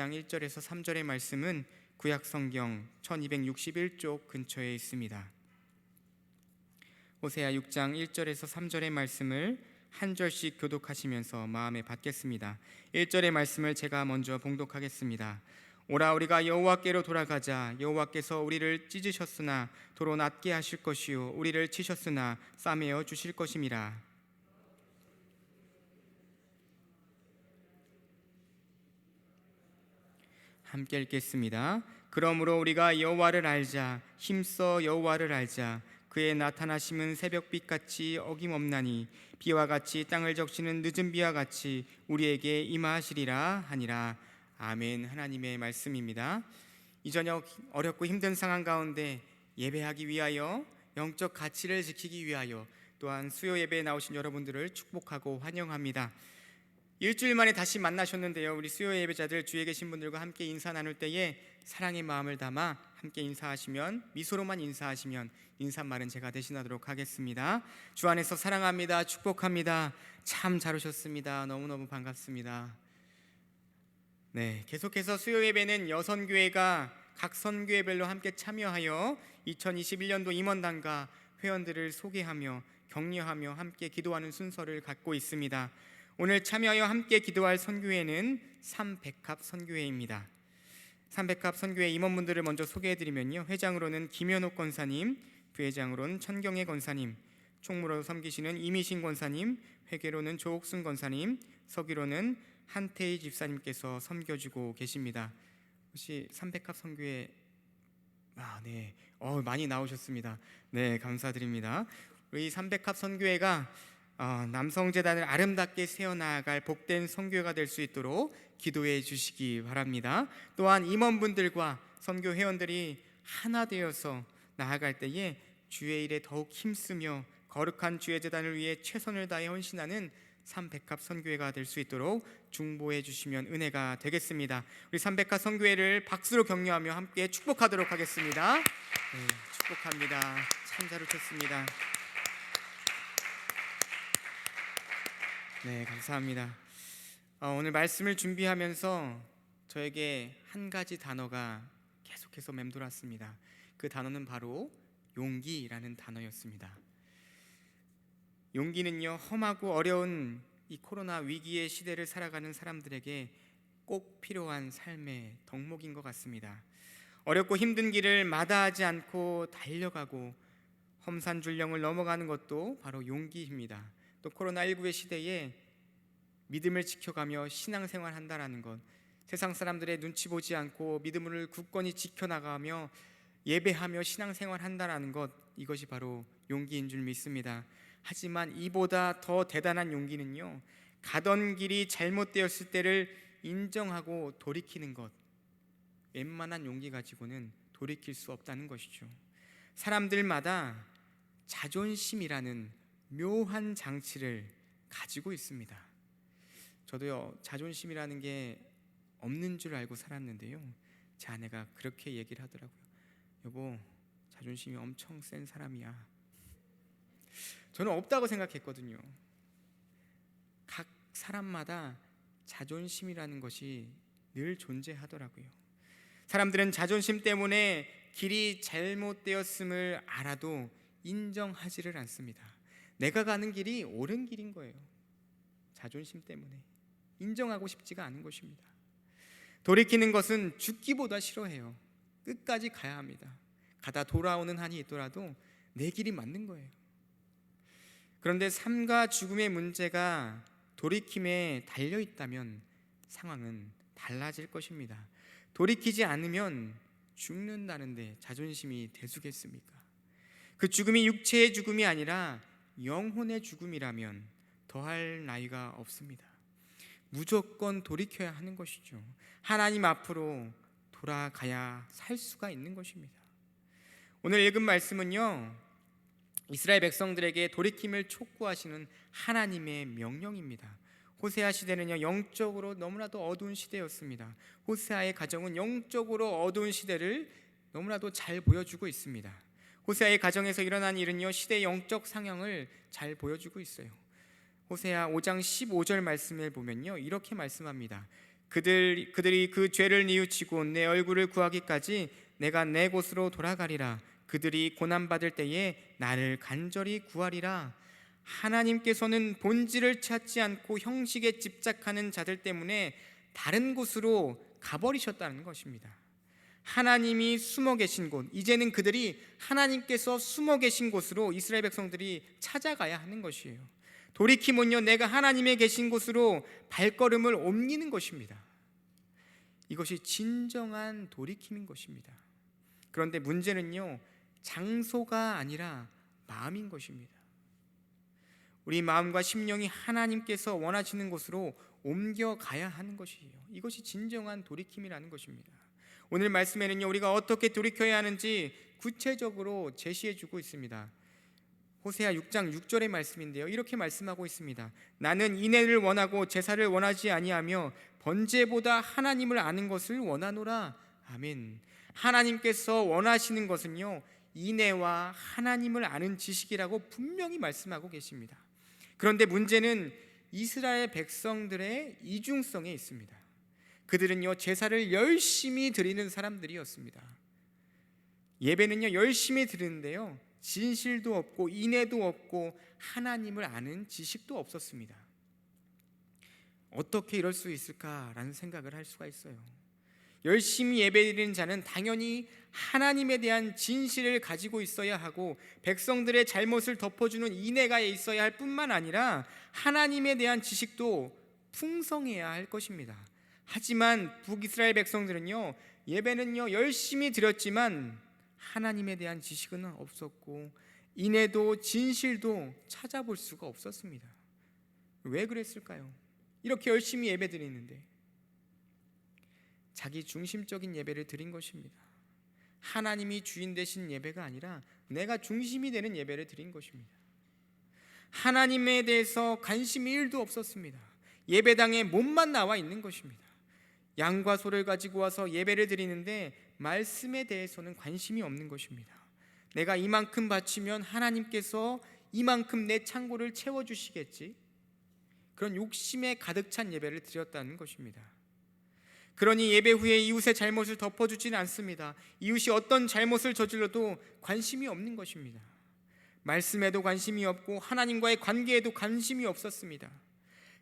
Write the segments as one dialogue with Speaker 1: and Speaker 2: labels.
Speaker 1: 6장 1절에서 3절의 말씀은 구약성경 1261쪽 근처에 있습니다. 호세아 6장 1절에서 3절의 말씀을 한 절씩 교독하시면서 마음에 받겠습니다. 1절의 말씀을 제가 먼저 봉독하겠습니다. 오라, 우리가 여호와께로 돌아가자. 여호와께서 우리를 찢으셨으나 도로 낫게 하실 것이요 우리를 치셨으나 싸매어 주실 것임이라. 함께 읽겠습니다. 그러므로 우리가 여호와를 알자. 힘써 여호와를 알자. 그의 나타나심은 새벽빛같이 어김없나니 비와 같이 땅을 적시는 늦은 비와 같이 우리에게 임하시리라 하니라. 아멘. 하나님의 말씀입니다. 이 저녁 어렵고 힘든 상황 가운데 예배하기 위하여, 영적 가치를 지키기 위하여, 또한 수요 예배에 나오신 여러분들을 축복하고 환영합니다. 일주일 만에 다시 만나셨는데요, 우리 수요 예배자들 주위에 계신 분들과 함께 인사 나눌 때에 사랑의 마음을 담아 함께 인사하시면, 미소로만 인사하시면 인사말은 제가 대신하도록 하겠습니다. 주 안에서 사랑합니다. 축복합니다. 참 잘 오셨습니다. 너무너무 반갑습니다. 네, 계속해서 수요 예배는 여선교회가 각 선교회별로 함께 참여하여 2021년도 임원단과 회원들을 소개하며 격려하며 함께 기도하는 순서를 갖고 있습니다. 오늘 참여하여 함께 기도할 선교회는 삼백합 선교회입니다. 삼백합 선교회 임원분들을 먼저 소개해드리면요, 회장으로는 김현옥 권사님, 부회장으로는 천경애 권사님, 총무로 섬기시는 이미신 권사님, 회계로는 조옥순 권사님, 서기로는 한태희 집사님께서 섬겨주고 계십니다. 혹시 삼백합 선교회 많이 나오셨습니다. 네, 감사드립니다. 우리 삼백합 선교회가 남성재단을 아름답게 세워나갈 복된 선교회가 될 수 있도록 기도해 주시기 바랍니다. 또한 임원분들과 선교 회원들이 하나 되어서 나아갈 때에 주의 일에 더욱 힘쓰며 거룩한 주의 재단을 위해 최선을 다해 헌신하는 삼백합 선교회가 될 수 있도록 중보해 주시면 은혜가 되겠습니다. 우리 삼백합 선교회를 박수로 격려하며 함께 축복하도록 하겠습니다. 네, 축복합니다. 참 잘 오셨습니다. 네, 감사합니다. 오늘 말씀을 준비하면서 저에게 한 가지 단어가 계속해서 맴돌았습니다. 그 단어는 바로 용기라는 단어였습니다. 용기는요, 험하고 어려운 이 코로나 위기의 시대를 살아가는 사람들에게 꼭 필요한 삶의 덕목인 것 같습니다. 어렵고 힘든 길을 마다하지 않고 달려가고 험산줄령을 넘어가는 것도 바로 용기입니다. 또 코로나19의 시대에 믿음을 지켜가며 신앙생활 한다라는 것, 세상 사람들의 눈치 보지 않고 믿음을 굳건히 지켜나가며 예배하며 신앙생활 한다라는 것, 이것이 바로 용기인 줄 믿습니다. 하지만 이보다 더 대단한 용기는요, 가던 길이 잘못되었을 때를 인정하고 돌이키는 것, 웬만한 용기 가지고는 돌이킬 수 없다는 것이죠. 사람들마다 자존심이라는 묘한 장치를 가지고 있습니다. 저도요, 자존심이라는 게 없는 줄 알고 살았는데요, 제 아내가 그렇게 얘기를 하더라고요. 여보, 자존심이 엄청 센 사람이야. 저는 없다고 생각했거든요. 각 사람마다 자존심이라는 것이 늘 존재하더라고요. 사람들은 자존심 때문에 길이 잘못되었음을 알아도 인정하지를 않습니다. 내가 가는 길이 옳은 길인 거예요. 자존심 때문에 인정하고 싶지가 않은 것입니다. 돌이키는 것은 죽기보다 싫어해요. 끝까지 가야 합니다. 가다 돌아오는 한이 있더라도 내 길이 맞는 거예요. 그런데 삶과 죽음의 문제가 돌이킴에 달려있다면 상황은 달라질 것입니다. 돌이키지 않으면 죽는다는데 자존심이 대수겠습니까? 그 죽음이 육체의 죽음이 아니라 영혼의 죽음이라면 더할 나위가 없습니다. 무조건 돌이켜야 하는 것이죠. 하나님 앞으로 돌아가야 살 수가 있는 것입니다. 오늘 읽은 말씀은요, 이스라엘 백성들에게 돌이킴을 촉구하시는 하나님의 명령입니다. 호세아 시대는요, 영적으로 너무나도 어두운 시대였습니다. 호세아의 가정은 영적으로 어두운 시대를 너무나도 잘 보여주고 있습니다. 호세아의 가정에서 일어난 일은요, 시대의 영적 상황을 잘 보여주고 있어요. 호세아 5장 15절 말씀을 보면요, 이렇게 말씀합니다. 그들이 그 죄를 뉘우치고 내 얼굴을 구하기까지 내가 내 곳으로 돌아가리라. 그들이 고난받을 때에 나를 간절히 구하리라. 하나님께서는 본질을 찾지 않고 형식에 집착하는 자들 때문에 다른 곳으로 가버리셨다는 것입니다. 하나님이 숨어 계신 곳, 이제는 그들이 하나님께서 숨어 계신 곳으로 이스라엘 백성들이 찾아가야 하는 것이에요. 돌이키면요, 내가 하나님의 계신 곳으로 발걸음을 옮기는 것입니다. 이것이 진정한 돌이킴인 것입니다. 그런데 문제는요, 장소가 아니라 마음인 것입니다. 우리 마음과 심령이 하나님께서 원하시는 곳으로 옮겨가야 하는 것이에요. 이것이 진정한 돌이킴이라는 것입니다. 오늘 말씀에는요, 우리가 어떻게 돌이켜야 하는지 구체적으로 제시해주고 있습니다. 호세아 6장 6절의 말씀인데요, 이렇게 말씀하고 있습니다. 나는 인애를 원하고 제사를 원하지 아니하며 번제보다 하나님을 아는 것을 원하노라. 아멘. 하나님께서 원하시는 것은요, 인애와 하나님을 아는 지식이라고 분명히 말씀하고 계십니다. 그런데 문제는 이스라엘 백성들의 이중성에 있습니다. 그들은요, 제사를 열심히 드리는 사람들이었습니다. 예배는요, 열심히 드리는데요, 진실도 없고 인애도 없고 하나님을 아는 지식도 없었습니다. 어떻게 이럴 수 있을까라는 생각을 할 수가 있어요. 열심히 예배드리는 자는 당연히 하나님에 대한 진실을 가지고 있어야 하고 백성들의 잘못을 덮어주는 인애가 있어야 할 뿐만 아니라 하나님에 대한 지식도 풍성해야 할 것입니다. 하지만 북이스라엘 백성들은요, 예배는요 열심히 드렸지만 하나님에 대한 지식은 없었고 인애도 진실도 찾아볼 수가 없었습니다. 왜 그랬을까요? 이렇게 열심히 예배 드리는데 자기 중심적인 예배를 드린 것입니다. 하나님이 주인 되신 예배가 아니라 내가 중심이 되는 예배를 드린 것입니다. 하나님에 대해서 관심이 1도 없었습니다. 예배당에 몸만 나와 있는 것입니다. 양과 소를 가지고 와서 예배를 드리는데 말씀에 대해서는 관심이 없는 것입니다. 내가 이만큼 바치면 하나님께서 이만큼 내 창고를 채워주시겠지, 그런 욕심에 가득 찬 예배를 드렸다는 것입니다. 그러니 예배 후에 이웃의 잘못을 덮어주지는 않습니다. 이웃이 어떤 잘못을 저질러도 관심이 없는 것입니다. 말씀에도 관심이 없고 하나님과의 관계에도 관심이 없었습니다.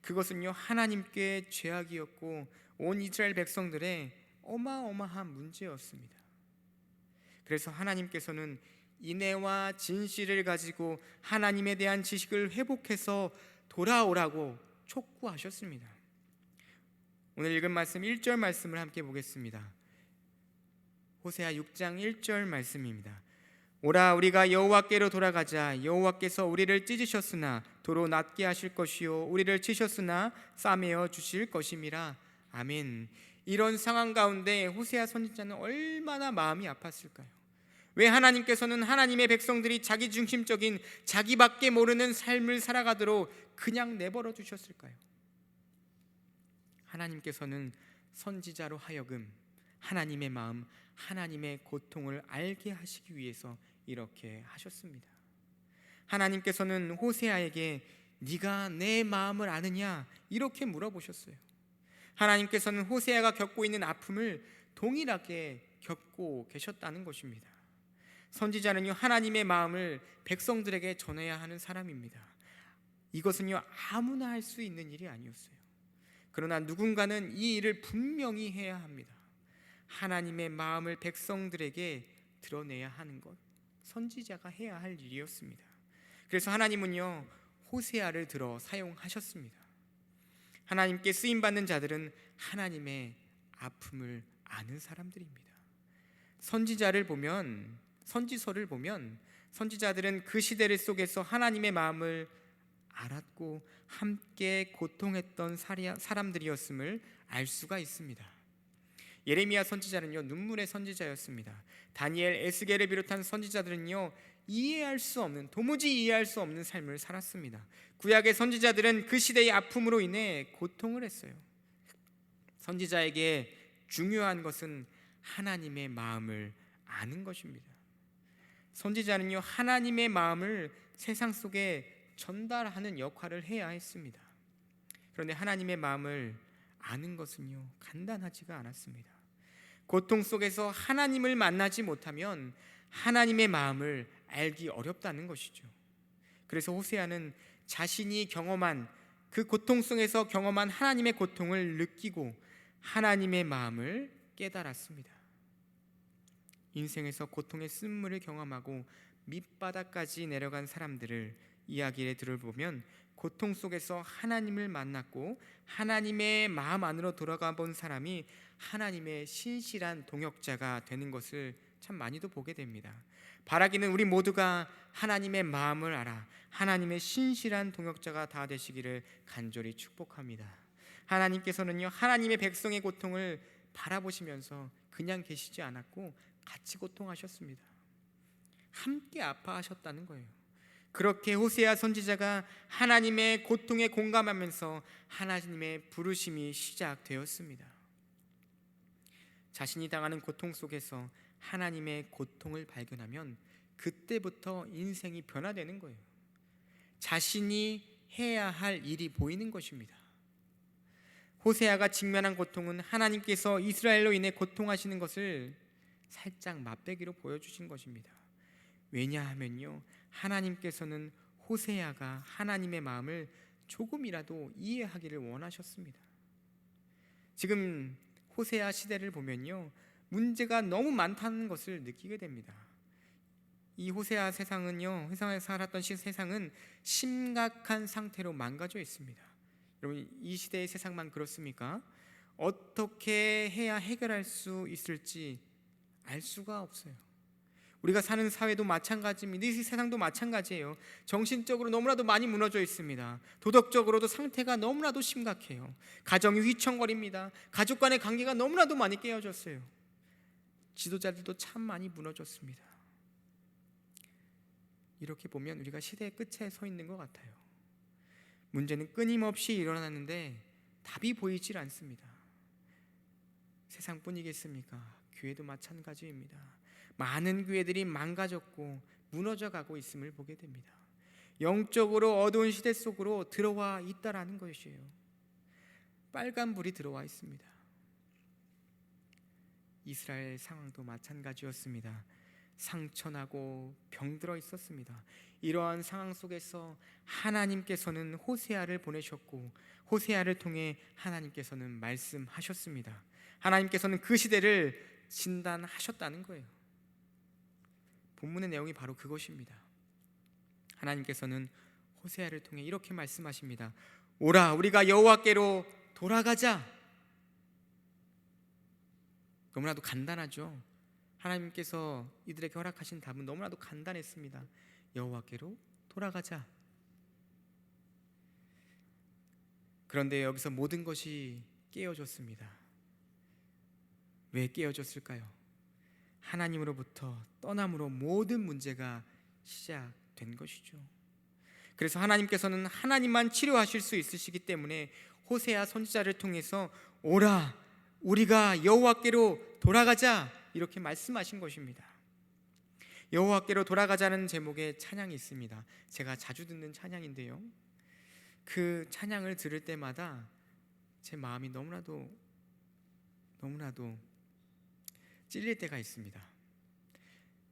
Speaker 1: 그것은요, 하나님께 죄악이었고 온 이스라엘 백성들의 어마어마한 문제였습니다. 그래서 하나님께서는 인애와 진실을 가지고 하나님에 대한 지식을 회복해서 돌아오라고 촉구하셨습니다. 오늘 읽은 말씀 1절 말씀을 함께 보겠습니다. 호세아 6장 1절 말씀입니다. 오라, 우리가 여호와께로 돌아가자. 여호와께서 우리를 찢으셨으나 도로 낫게 하실 것이요 우리를 치셨으나 싸매어 주실 것임이라. 아멘. 이런 상황 가운데 호세아 선지자는 얼마나 마음이 아팠을까요? 왜 하나님께서는 하나님의 백성들이 자기 중심적인 자기밖에 모르는 삶을 살아가도록 그냥 내버려 두셨을까요? 하나님께서는 선지자로 하여금 하나님의 마음, 하나님의 고통을 알게 하시기 위해서 이렇게 하셨습니다. 하나님께서는 호세아에게 네가 내 마음을 아느냐 이렇게 물어보셨어요. 하나님께서는 호세아가 겪고 있는 아픔을 동일하게 겪고 계셨다는 것입니다. 선지자는요, 하나님의 마음을 백성들에게 전해야 하는 사람입니다. 이것은요, 아무나 할 수 있는 일이 아니었어요. 그러나 누군가는 이 일을 분명히 해야 합니다. 하나님의 마음을 백성들에게 드러내야 하는 것, 선지자가 해야 할 일이었습니다. 그래서 하나님은요, 호세아를 들어 사용하셨습니다. 하나님께 쓰임받는 자들은 하나님의 아픔을 아는 사람들입니다. 선지서를 보면 선지자들은 그 시대를 속에서 하나님의 마음을 알았고 함께 고통했던 사람들이었음을 알 수가 있습니다. 예레미야 선지자는요, 눈물의 선지자였습니다. 다니엘, 에스겔을 비롯한 선지자들은요, 도무지 이해할 수 없는 삶을 살았습니다. 구약의 선지자들은 그 시대의 아픔으로 인해 고통을 했어요. 선지자에게 중요한 것은 하나님의 마음을 아는 것입니다. 선지자는요, 하나님의 마음을 세상 속에 전달하는 역할을 해야 했습니다. 그런데 하나님의 마음을 아는 것은요 간단하지가 않았습니다. 고통 속에서 하나님을 만나지 못하면 하나님의 마음을 알기 어렵다는 것이죠. 그래서 호세아는 자신이 경험한 그 고통 속에서 경험한 하나님의 고통을 느끼고 하나님의 마음을 깨달았습니다. 인생에서 고통의 쓴물을 경험하고 밑바닥까지 내려간 사람들을 이야기를 들어보면 고통 속에서 하나님을 만났고 하나님의 마음 안으로 돌아가 본 사람이 하나님의 신실한 동역자가 되는 것을 참 많이도 보게 됩니다. 바라기는 우리 모두가 하나님의 마음을 알아 하나님의 신실한 동역자가 다 되시기를 간절히 축복합니다. 하나님께서는요 하나님의 백성의 고통을 바라보시면서 그냥 계시지 않았고 같이 고통하셨습니다. 함께 아파하셨다는 거예요. 그렇게 호세아 선지자가 하나님의 고통에 공감하면서 하나님의 부르심이 시작되었습니다. 자신이 당하는 고통 속에서 하나님의 고통을 발견하면 그때부터 인생이 변화되는 거예요. 자신이 해야 할 일이 보이는 것입니다. 호세아가 직면한 고통은 하나님께서 이스라엘로 인해 고통하시는 것을 살짝 맛배기로 보여주신 것입니다. 왜냐하면요 하나님께서는 호세아가 하나님의 마음을 조금이라도 이해하기를 원하셨습니다. 지금 호세아 시대를 보면요 문제가 너무 많다는 것을 느끼게 됩니다. 이 호세아 세상은요 세상에 살았던 세상은 심각한 상태로 망가져 있습니다. 여러분 이 시대의 세상만 그렇습니까? 어떻게 해야 해결할 수 있을지 알 수가 없어요. 우리가 사는 사회도 마찬가지입니다. 이 세상도 마찬가지예요. 정신적으로 너무나도 많이 무너져 있습니다. 도덕적으로도 상태가 너무나도 심각해요. 가정이 휘청거립니다. 가족 간의 관계가 너무나도 많이 깨어졌어요. 지도자들도 참 많이 무너졌습니다. 이렇게 보면 우리가 시대의 끝에 서 있는 것 같아요. 문제는 끊임없이 일어나는데 답이 보이질 않습니다. 세상뿐이겠습니까? 교회도 마찬가지입니다. 많은 교회들이 망가졌고 무너져가고 있음을 보게 됩니다. 영적으로 어두운 시대 속으로 들어와 있다라는 것이에요. 빨간불이 들어와 있습니다. 이스라엘 상황도 마찬가지였습니다. 상처나고 병들어 있었습니다. 이러한 상황 속에서 하나님께서는 호세아를 보내셨고 호세아를 통해 하나님께서는 말씀하셨습니다. 하나님께서는 그 시대를 진단하셨다는 거예요. 본문의 내용이 바로 그것입니다. 하나님께서는 호세아를 통해 이렇게 말씀하십니다. 오라 우리가 여호와께로 돌아가자. 너무나도 간단하죠. 하나님께서 이들에게 허락하신 답은 너무나도 간단했습니다. 여호와께로 돌아가자. 그런데 여기서 모든 것이 깨어졌습니다. 왜 깨어졌을까요? 하나님으로부터 떠남으로 모든 문제가 시작된 것이죠. 그래서 하나님께서는 하나님만 치료하실 수 있으시기 때문에 호세아 선지자를 통해서 오라 우리가 여호와께로 돌아가자 이렇게 말씀하신 것입니다. 여호와께로 돌아가자는 제목의 찬양이 있습니다. 제가 자주 듣는 찬양인데요 그 찬양을 들을 때마다 제 마음이 너무나도 찔릴 때가 있습니다.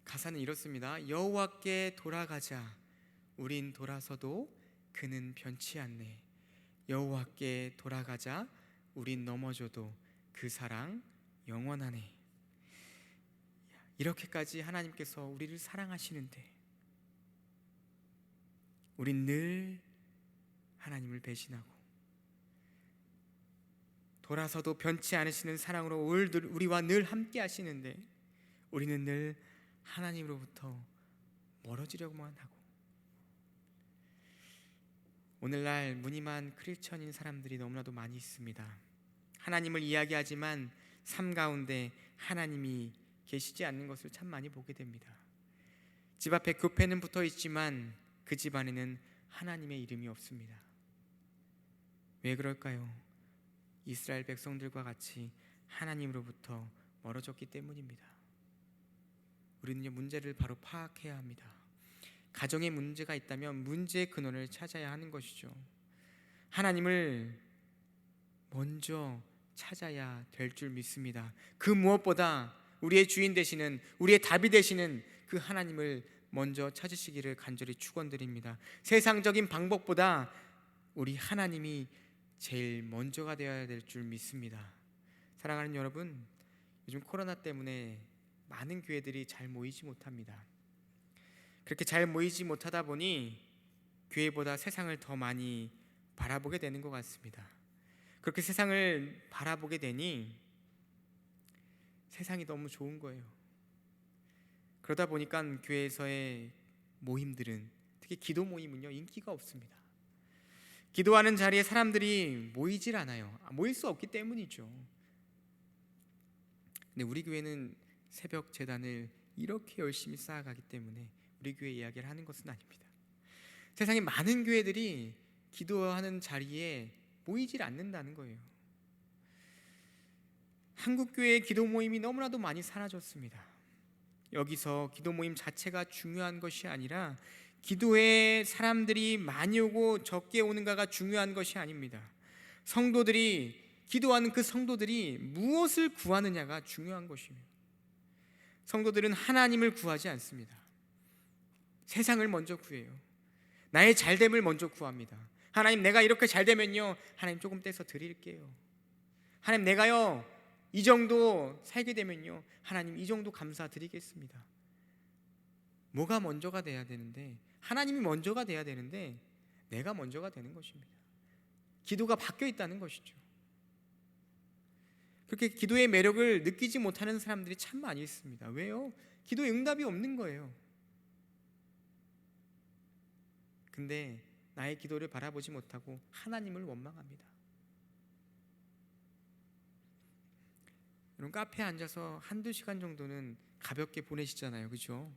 Speaker 1: 가사는 이렇습니다. 여호와께 돌아가자 우린 돌아서도 그는 변치 않네. 여호와께 돌아가자 우린 넘어져도 그 사랑 영원하네. 이렇게까지 하나님께서 우리를 사랑하시는데 우린 늘 하나님을 배신하고 돌아서도 변치 않으시는 사랑으로 우리와 늘 함께 하시는데 우리는 늘 하나님으로부터 멀어지려고만 하고 오늘날 무늬만 크리스천인 사람들이 너무나도 많이 있습니다. 하나님을 이야기하지만 삶 가운데 하나님이 계시지 않는 것을 참 많이 보게 됩니다. 집 앞에 교회는 붙어 있지만 그 집 안에는 하나님의 이름이 없습니다. 왜 그럴까요? 이스라엘 백성들과 같이 하나님으로부터 멀어졌기 때문입니다. 우리는 문제를 바로 파악해야 합니다. 가정에 문제가 있다면 문제의 근원을 찾아야 하는 것이죠. 하나님을 먼저 찾아야 될 줄 믿습니다. 그 무엇보다 우리의 주인 되시는, 우리의 답이 되시는 그 하나님을 먼저 찾으시기를 간절히 축원드립니다. 세상적인 방법보다 우리 하나님이 제일 먼저가 되어야 될 줄 믿습니다. 사랑하는 여러분, 요즘 코로나 때문에 많은 교회들이 잘 모이지 못합니다. 그렇게 잘 모이지 못하다 보니 교회보다 세상을 더 많이 바라보게 되는 것 같습니다. 그렇게 세상을 바라보게 되니 세상이 너무 좋은 거예요. 그러다 보니까 교회에서의 모임들은, 특히 기도 모임은요, 인기가 없습니다. 기도하는 자리에 사람들이 모이질 않아요. 모일 수 없기 때문이죠. 근데 우리 교회는 새벽 제단을 이렇게 열심히 쌓아가기 때문에 우리 교회 이야기를 하는 것은 아닙니다. 세상에 많은 교회들이 기도하는 자리에 모이질 않는다는 거예요. 한국 교회의 기도 모임이 너무나도 많이 사라졌습니다. 여기서 기도 모임 자체가 중요한 것이 아니라 기도에 사람들이 많이 오고 적게 오는가가 중요한 것이 아닙니다. 성도들이, 기도하는 그 성도들이 무엇을 구하느냐가 중요한 것입니다. 성도들은 하나님을 구하지 않습니다. 세상을 먼저 구해요. 나의 잘됨을 먼저 구합니다. 하나님, 내가 이렇게 잘되면요, 하나님 조금 떼서 드릴게요. 하나님, 내가요 이 정도 살게 되면요, 하나님 이 정도 감사드리겠습니다. 뭐가 먼저가 돼야 되는데, 하나님이 먼저가 돼야 되는데 내가 먼저가 되는 것입니다. 기도가 바뀌어 있다는 것이죠. 그렇게 기도의 매력을 느끼지 못하는 사람들이 참 많이 있습니다. 왜요? 기도에 응답이 없는 거예요. 근데 나의 기도를 바라보지 못하고 하나님을 원망합니다. 여러분, 카페에 앉아서 한두 시간 정도는 가볍게 보내시잖아요, 그렇죠?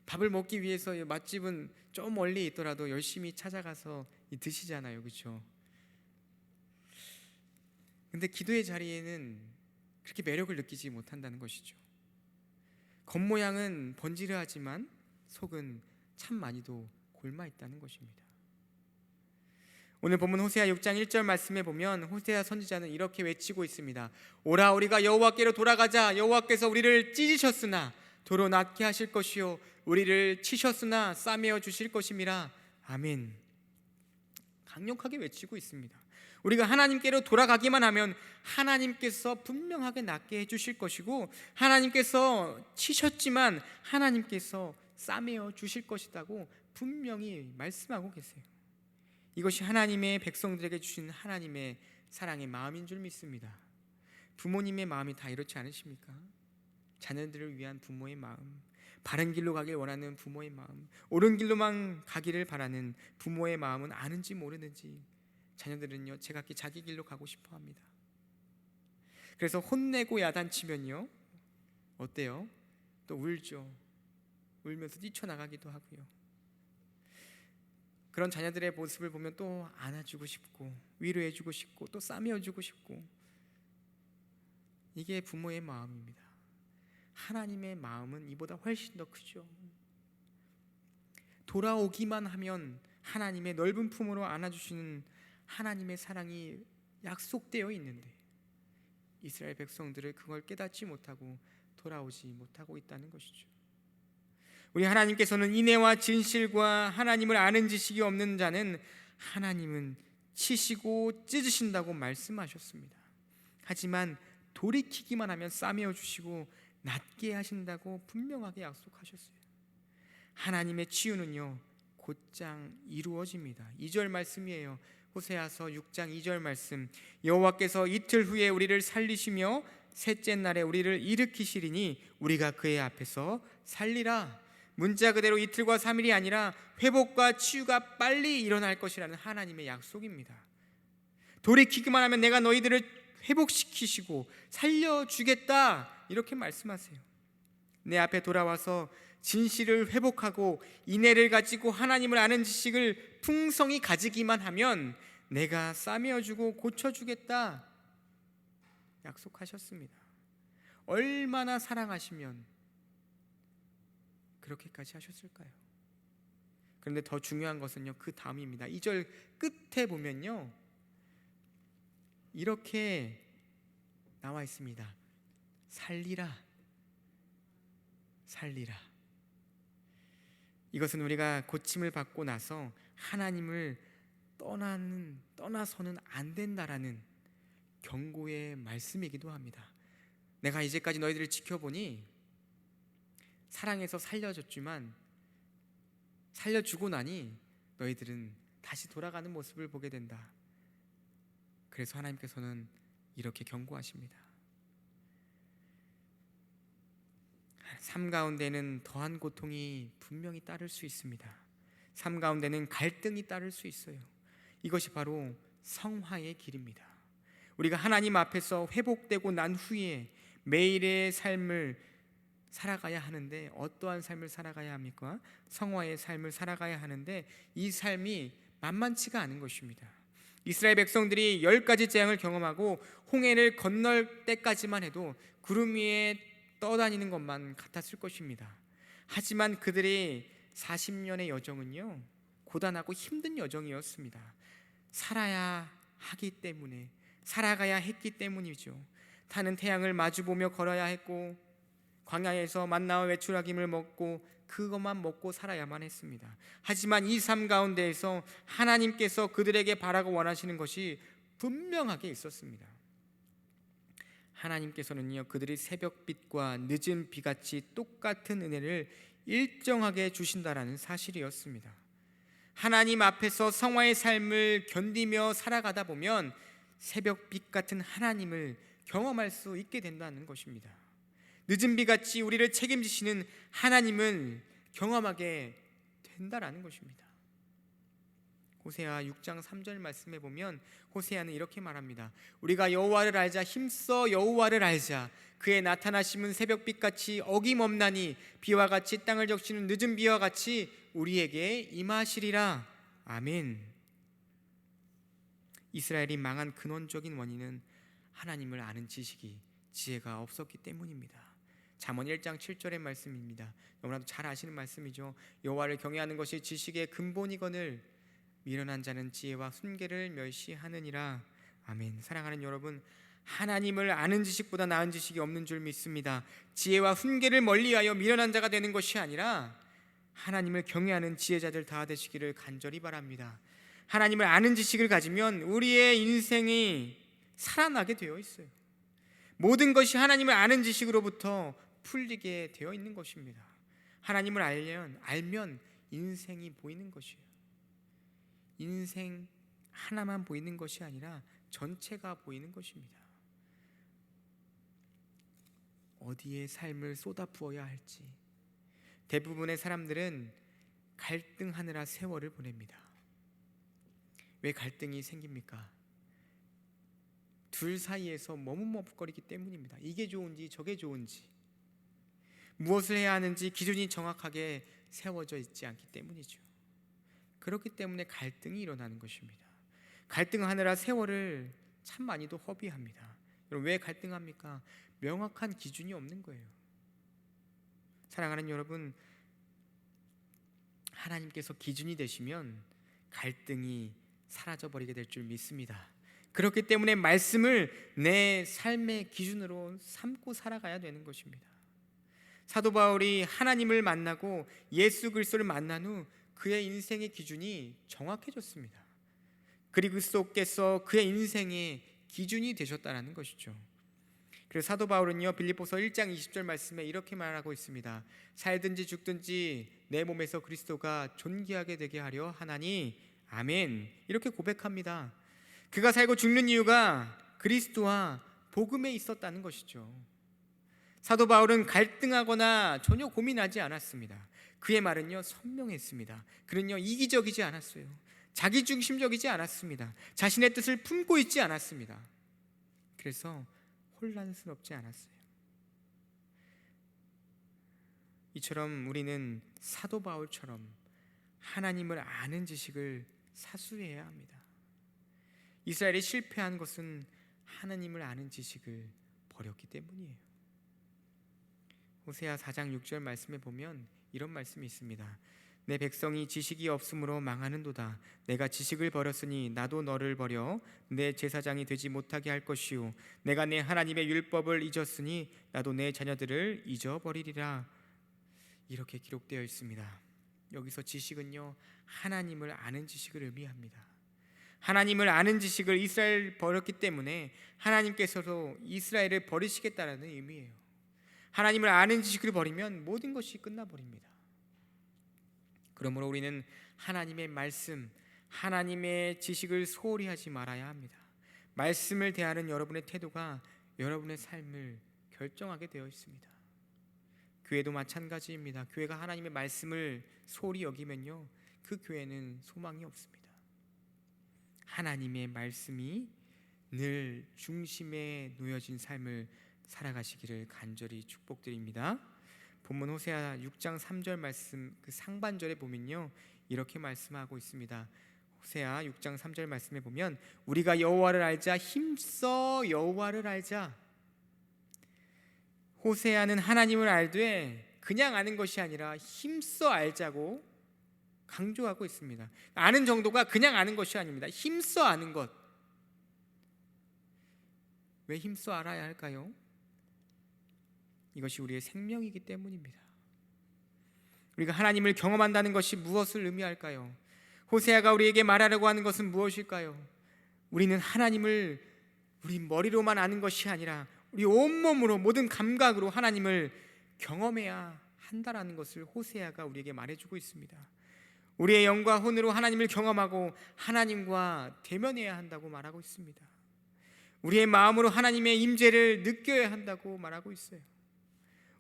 Speaker 1: 밥을 먹기 위해서 맛집은 좀 멀리 있더라도 열심히 찾아가서 드시잖아요, 그렇죠? 근데 기도의 자리에는 그렇게 매력을 느끼지 못한다는 것이죠. 겉모양은 번지르하지만 속은 참 많이도 골마 있다는 것입니다. 오늘 본문 호세아 6장 1절 말씀에 보면 호세아 선지자는 이렇게 외치고 있습니다. 오라, 우리가 여호와께로 돌아가자. 여호와께서 우리를 찢으셨으나 도로 낫게 하실 것이요, 우리를 치셨으나 싸매어 주실 것임이라. 아멘. 강력하게 외치고 있습니다. 우리가 하나님께로 돌아가기만 하면 하나님께서 분명하게 낫게 해주실 것이고, 하나님께서 치셨지만 하나님께서 싸매어 주실 것이라고 분명히 말씀하고 계세요. 이것이 하나님의 백성들에게 주신 하나님의 사랑의 마음인 줄 믿습니다. 부모님의 마음이 다 이렇지 않으십니까? 자녀들을 위한 부모의 마음, 바른 길로 가길 원하는 부모의 마음, 옳은 길로만 가기를 바라는 부모의 마음은 아는지 모르는지 자녀들은요, 제각기 자기 길로 가고 싶어 합니다. 그래서 혼내고 야단치면요, 어때요? 또 울죠. 울면서 뛰쳐나가기도 하고요. 그런 자녀들의 모습을 보면 또 안아주고 싶고 위로해주고 싶고 또 싸매어주고 싶고, 이게 부모의 마음입니다. 하나님의 마음은 이보다 훨씬 더 크죠. 돌아오기만 하면 하나님의 넓은 품으로 안아주시는 하나님의 사랑이 약속되어 있는데 이스라엘 백성들을 그걸 깨닫지 못하고 돌아오지 못하고 있다는 것이죠. 우리 하나님께서는 인애와 진실과 하나님을 아는 지식이 없는 자는 하나님은 치시고 찢으신다고 말씀하셨습니다. 하지만 돌이키기만 하면 싸매어 주시고 낫게 하신다고 분명하게 약속하셨어요. 하나님의 치유는요, 곧장 이루어집니다. 2절 말씀이에요. 호세아서 6장 2절 말씀. 여호와께서 이틀 후에 우리를 살리시며 셋째 날에 우리를 일으키시리니 우리가 그의 앞에서 살리라. 문자 그대로 이틀과 3일이 아니라 회복과 치유가 빨리 일어날 것이라는 하나님의 약속입니다. 돌이키기만 하면 내가 너희들을 회복시키시고 살려주겠다, 이렇게 말씀하세요. 내 앞에 돌아와서 진실을 회복하고 인애를 가지고 하나님을 아는 지식을 풍성히 가지기만 하면 내가 싸매어주고 고쳐주겠다 약속하셨습니다. 얼마나 사랑하시면 그렇게까지 하셨을까요? 그런데 더 중요한 것은요, 그 다음입니다. 2절 끝에 보면요, 이렇게 나와 있습니다. 살리라, 살리라. 이것은 우리가 고침을 받고 나서 하나님을 떠나서는 안 된다라는 경고의 말씀이기도 합니다. 내가 이제까지 너희들을 지켜보니 사랑해서 살려줬지만 살려주고 나니 너희들은 다시 돌아가는 모습을 보게 된다. 그래서 하나님께서는 이렇게 경고하십니다. 삶 가운데는 더한 고통이 분명히 따를 수 있습니다. 삶 가운데는 갈등이 따를 수 있어요. 이것이 바로 성화의 길입니다. 우리가 하나님 앞에서 회복되고 난 후에 매일의 삶을 살아가야 하는데, 어떠한 삶을 살아가야 합니까? 성화의 삶을 살아가야 하는데 이 삶이 만만치가 않은 것입니다. 이스라엘 백성들이 10가지 재앙을 경험하고 홍해를 건널 때까지만 해도 구름 위에 떠다니는 것만 같았을 것입니다. 하지만 그들의 40년의 여정은요, 고단하고 힘든 여정이었습니다. 살아야 하기 때문에, 살아가야 했기 때문이죠. 타는 태양을 마주보며 걸어야 했고, 광야에서 만나와 외출하김을 먹고 그것만 먹고 살아야만 했습니다. 하지만 이 삶 가운데에서 하나님께서 그들에게 바라고 원하시는 것이 분명하게 있었습니다. 하나님께서는요, 그들이 새벽빛과 늦은 비같이 똑같은 은혜를 일정하게 주신다라는 사실이었습니다. 하나님 앞에서 성화의 삶을 견디며 살아가다 보면 새벽빛 같은 하나님을 경험할 수 있게 된다는 것입니다. 늦은 비같이 우리를 책임지시는 하나님을 경험하게 된다라는 것입니다. 호세아 6장 3절 말씀에 보면 호세아는 이렇게 말합니다. 우리가 여호와를 알자, 힘써 여호와를 알자. 그의 나타나심은 새벽빛같이 어김없나니 비와 같이 땅을 적시는 늦은 비와 같이 우리에게 임하시리라. 아멘. 이스라엘이 망한 근원적인 원인은 하나님을 아는 지식이, 지혜가 없었기 때문입니다. 잠언 1장 7절의 말씀입니다. 너무나도 잘 아시는 말씀이죠. 여호와를 경외하는 것이 지식의 근본이거늘 미련한 자는 지혜와 훈계를 멸시하느니라. 아멘. 사랑하는 여러분, 하나님을 아는 지식보다 나은 지식이 없는 줄 믿습니다. 지혜와 훈계를 멀리하여 미련한 자가 되는 것이 아니라 하나님을 경외하는 지혜자들 다 되시기를 간절히 바랍니다. 하나님을 아는 지식을 가지면 우리의 인생이 살아나게 되어 있어요. 모든 것이 하나님을 아는 지식으로부터 풀리게 되어 있는 것입니다. 하나님을 알면 인생이 보이는 것이에요. 인생 하나만 보이는 것이 아니라 전체가 보이는 것입니다. 어디에 삶을 쏟아부어야 할지. 대부분의 사람들은 갈등하느라 세월을 보냅니다. 왜 갈등이 생깁니까? 둘 사이에서 머뭇머뭇거리기 때문입니다. 이게 좋은지 저게 좋은지, 무엇을 해야 하는지 기준이 정확하게 세워져 있지 않기 때문이죠. 그렇기 때문에 갈등이 일어나는 것입니다. 갈등하느라 세월을 참 많이도 허비합니다. 여러분, 왜 갈등합니까? 명확한 기준이 없는 거예요. 사랑하는 여러분, 하나님께서 기준이 되시면 갈등이 사라져버리게 될 줄 믿습니다. 그렇기 때문에 말씀을 내 삶의 기준으로 삼고 살아가야 되는 것입니다. 사도 바울이 하나님을 만나고 예수 그리스도를 만난 후 그의 인생의 기준이 정확해졌습니다. 그리스도께서 그의 인생의 기준이 되셨다는 것이죠. 그래서 사도 바울은요, 빌립보서 1장 20절 말씀에 이렇게 말하고 있습니다. 살든지 죽든지 내 몸에서 그리스도가 존귀하게 되게 하려 하나니 아멘. 이렇게 고백합니다. 그가 살고 죽는 이유가 그리스도와 복음에 있었다는 것이죠. 사도 바울은 갈등하거나 전혀 고민하지 않았습니다. 그의 말은요, 선명했습니다. 그는요, 이기적이지 않았어요. 자기중심적이지 않았습니다. 자신의 뜻을 품고 있지 않았습니다. 그래서 혼란스럽지 않았어요. 이처럼 우리는 사도 바울처럼 하나님을 아는 지식을 사수해야 합니다. 이스라엘이 실패한 것은 하나님을 아는 지식을 버렸기 때문이에요. 호세아 4장 6절 말씀에 보면 이런 말씀이 있습니다. 내 백성이 지식이 없으므로 망하는도다. 내가 지식을 버렸으니 나도 너를 버려 내 제사장이 되지 못하게 할 것이요 내가 내 하나님의 율법을 잊었으니 나도 내 자녀들을 잊어버리리라. 이렇게 기록되어 있습니다. 여기서 지식은요, 하나님을 아는 지식을 의미합니다. 하나님을 아는 지식을 이스라엘 버렸기 때문에 하나님께서도 이스라엘을 버리시겠다라는 의미예요. 하나님을 아는 지식을 버리면 모든 것이 끝나버립니다. 그러므로 우리는 하나님의 말씀, 하나님의 지식을 소홀히 하지 말아야 합니다. 말씀을 대하는 여러분의 태도가 여러분의 삶을 결정하게 되어 있습니다. 교회도 마찬가지입니다. 교회가 하나님의 말씀을 소홀히 여기면요, 그 교회는 소망이 없습니다. 하나님의 말씀이 늘 중심에 놓여진 삶을 살아가시기를 간절히 축복드립니다. 본문 호세아 6장 3절 말씀 그 상반절에 보면요, 이렇게 말씀하고 있습니다. 호세아 6장 3절 말씀에 보면 우리가 여호와를 알자, 힘써 여호와를 알자. 호세아는 하나님을 알되 그냥 아는 것이 아니라 힘써 알자고 강조하고 있습니다. 아는 정도가 그냥 아는 것이 아닙니다. 힘써 아는 것. 왜 힘써 알아야 할까요? 이것이 우리의 생명이기 때문입니다. 우리가 하나님을 경험한다는 것이 무엇을 의미할까요? 호세아가 우리에게 말하려고 하는 것은 무엇일까요? 우리는 하나님을 우리 머리로만 아는 것이 아니라 우리 온몸으로 모든 감각으로 하나님을 경험해야 한다라는 것을 호세아가 우리에게 말해주고 있습니다. 우리의 영과 혼으로 하나님을 경험하고 하나님과 대면해야 한다고 말하고 있습니다. 우리의 마음으로 하나님의 임재를 느껴야 한다고 말하고 있어요.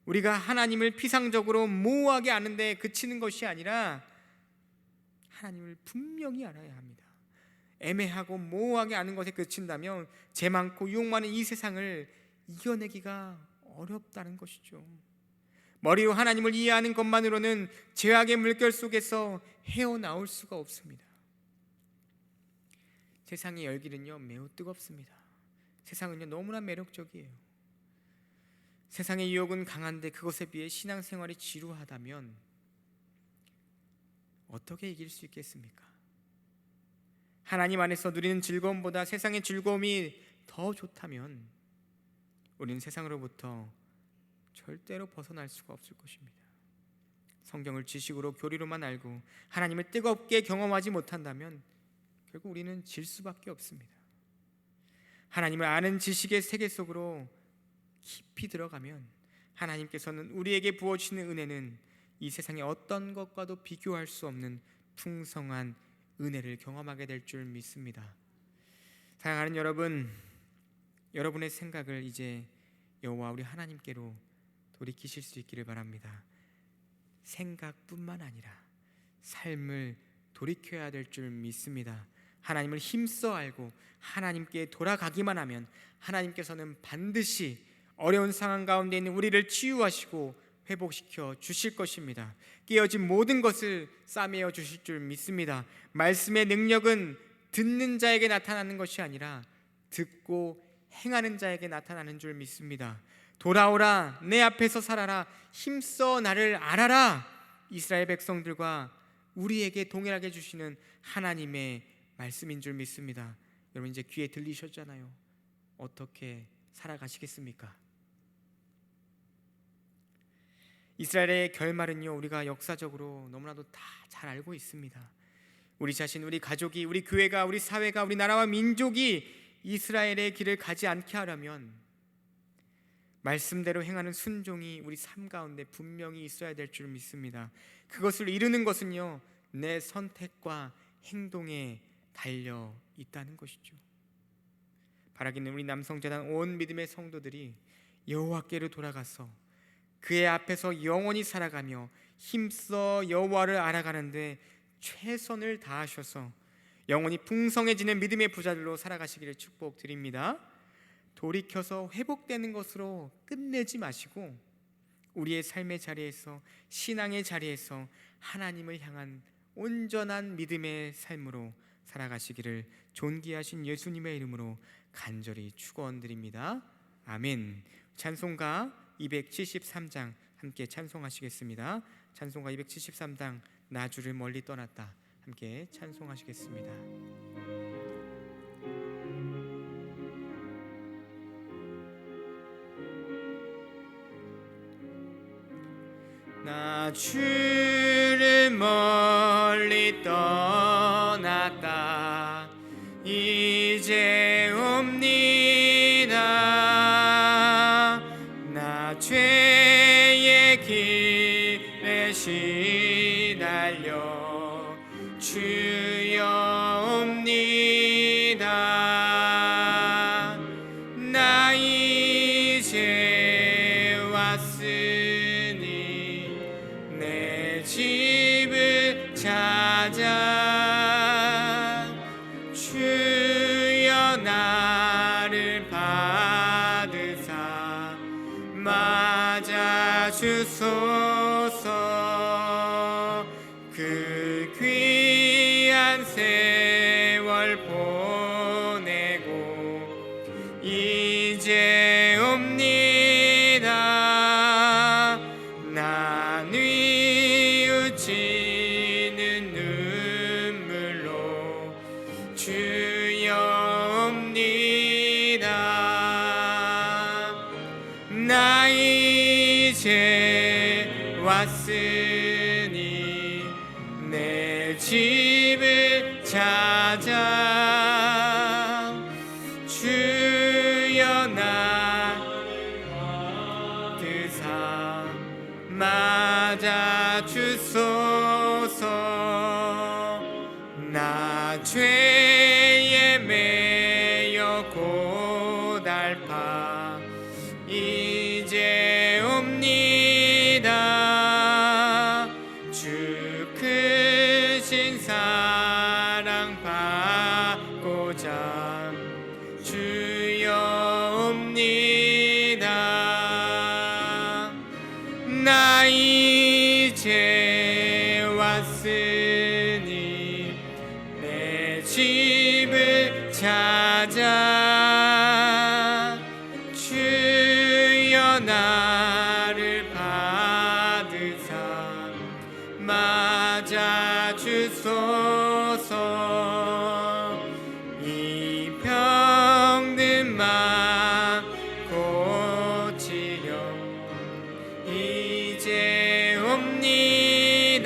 Speaker 1: 우리가 하나님을 피상적으로 모호하게 아는데 그치는 것이 아니라 하나님을 분명히 알아야 합니다. 애매하고 모호하게 아는 것에 그친다면 죄 많고 유혹 많은 이 세상을 이겨내기가 어렵다는 것이죠. 머리로 하나님을 이해하는 것만으로는 죄악의 물결 속에서 헤어나올 수가 없습니다. 세상의 열기는요, 매우 뜨겁습니다. 세상은요, 너무나 매력적이에요. 세상의 유혹은 강한데 그것에 비해 신앙생활이 지루하다면 어떻게 이길 수 있겠습니까? 하나님 안에서 누리는 즐거움보다 세상의 즐거움이 더 좋다면 우리는 세상으로부터 절대로 벗어날 수가 없을 것입니다. 성경을 지식으로 교리로만 알고 하나님을 뜨겁게 경험하지 못한다면 결국 우리는 질 수밖에 없습니다. 하나님을 아는 지식의 세계 속으로 깊이 들어가면 하나님께서는 우리에게 부어주시는 은혜는 이 세상의 어떤 것과도 비교할 수 없는 풍성한 은혜를 경험하게 될 줄 믿습니다. 사랑하는 여러분, 여러분의 생각을 이제 여호와 우리 하나님께로 돌이키실 수 있기를 바랍니다. 생각뿐만 아니라 삶을 돌이켜야 될 줄 믿습니다. 하나님을 힘써 알고 하나님께 돌아가기만 하면 하나님께서는 반드시 어려운 상황 가운데 있는 우리를 치유하시고 회복시켜 주실 것입니다. 깨어진 모든 것을 싸매어 주실 줄 믿습니다. 말씀의 능력은 듣는 자에게 나타나는 것이 아니라 듣고 행하는 자에게 나타나는 줄 믿습니다. 돌아오라, 내 앞에서 살아라, 힘써 나를 알아라. 이스라엘 백성들과 우리에게 동일하게 주시는 하나님의 말씀인 줄 믿습니다. 여러분 이제 귀에 들리셨잖아요. 어떻게 살아가시겠습니까? 이스라엘의 결말은요, 우리가 역사적으로 너무나도 다 잘 알고 있습니다. 우리 자신, 우리 가족이, 우리 교회가, 우리 사회가, 우리 나라와 민족이 이스라엘의 길을 가지 않게 하려면 말씀대로 행하는 순종이 우리 삶 가운데 분명히 있어야 될 줄 믿습니다. 그것을 이루는 것은요, 내 선택과 행동에 달려 있다는 것이죠. 바라기는 우리 남성재단 온 믿음의 성도들이 여호와께로 돌아가서 그의 앞에서 영원히 살아가며 힘써 여호와를 알아가는데 최선을 다하셔서 영원히 풍성해지는 믿음의 부자들로 살아가시기를 축복드립니다. 돌이켜서 회복되는 것으로 끝내지 마시고 우리의 삶의 자리에서, 신앙의 자리에서 하나님을 향한 온전한 믿음의 삶으로 살아가시기를 존귀하신 예수님의 이름으로 간절히 축원드립니다. 아멘. 찬송가 273장 함께 찬송하시겠습니다. 찬송가 273장 나 주를 멀리 떠났다. 함께 찬송하시겠습니다. 나 주를 멀리 떠났다. 이제 옵니다. 나 죄의 길에 시달려 주여 옵니다. 나 이제 왔으니 내 집을 찾아 주여 나를 받으사 맞아 주소서. 그 귀한 세월 보내고 이제 옵니다. 난 뉘우치는 눈물로 주여 옵니다. 나 이제 왔으니 내 집을 찾아 주여 나를 받으사 맞아 주소서. 나 죄에 매여 고달파 이제 옵니다. 주 크신 사랑 받고자 주여 옵니다. 나 이제 왔으니 내 집을 찾아 주여 나를 받으사 맞아 주소서. 이 병든 맘 고치려 이제 옵니다.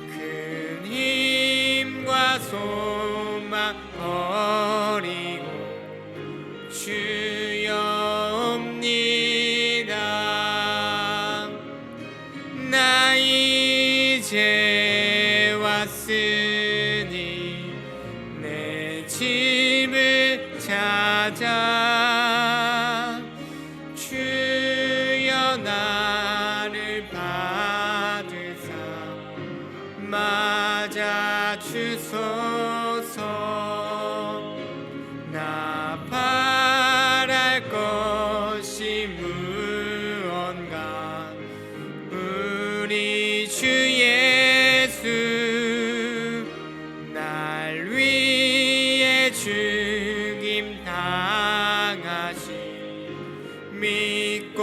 Speaker 1: 큰 힘과 소망 버리고 주여 옵니다. 나 이제 왔으니 내 집을 찾아 주여 나를 받으사 맞아 주소서. 나 바랄 것이 무언가 우리 주 예수 날 위해 죽임 당하시 믿고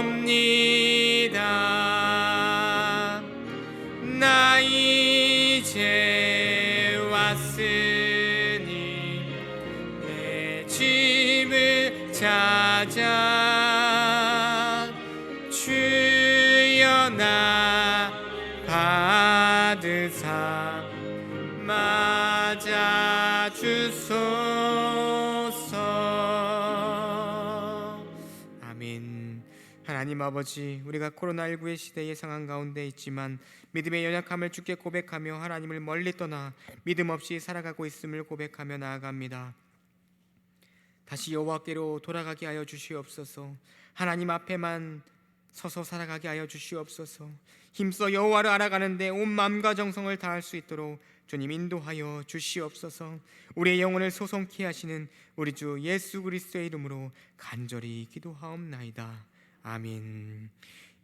Speaker 1: 옵니다. 나 이제 왔으니 내 집을 찾아 주여 나 받으사 맞아 주소서. 아멘. 하나님 아버지, 우리가 코로나19의 시대의 상황 가운데 있지만 믿음의 연약함을 주께 고백하며 하나님을 멀리 떠나 믿음 없이 살아가고 있음을 고백하며 나아갑니다. 다시 여호와께로 돌아가게 하여 주시옵소서. 하나님 앞에만 서서 살아가게 하여 주시옵소서. 힘써 여호와를 알아가는데 온 마음과 정성을 다할 수 있도록 주님 인도하여 주시옵소서. 우리의 영혼을 소송케 하시는 우리 주 예수 그리스도의 이름으로 간절히 기도하옵나이다. 아멘.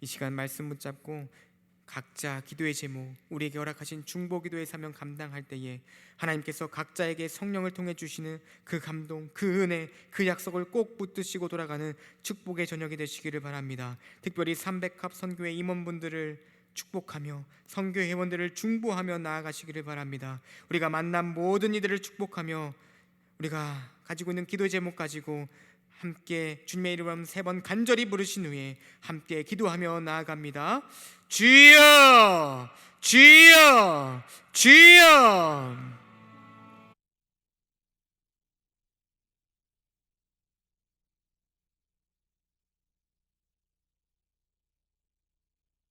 Speaker 1: 이 시간 말씀 붙잡고 각자 기도의 제목, 우리에게 허락하신 중보기도의 사명 감당할 때에 하나님께서 각자에게 성령을 통해 주시는 그 감동, 그 은혜, 그 약속을 꼭 붙드시고 돌아가는 축복의 저녁이 되시기를 바랍니다. 특별히 300합 선교회 임원분들을 축복하며 선교 회원들을 중보하며 나아가시기를 바랍니다. 우리가 만난 모든 이들을 축복하며 우리가 가지고 있는 기도 제목 가지고 함께 주님의 이름으로 3번 간절히 부르신 후에 함께 기도하며 나아갑니다. 주여, 주여, 주여.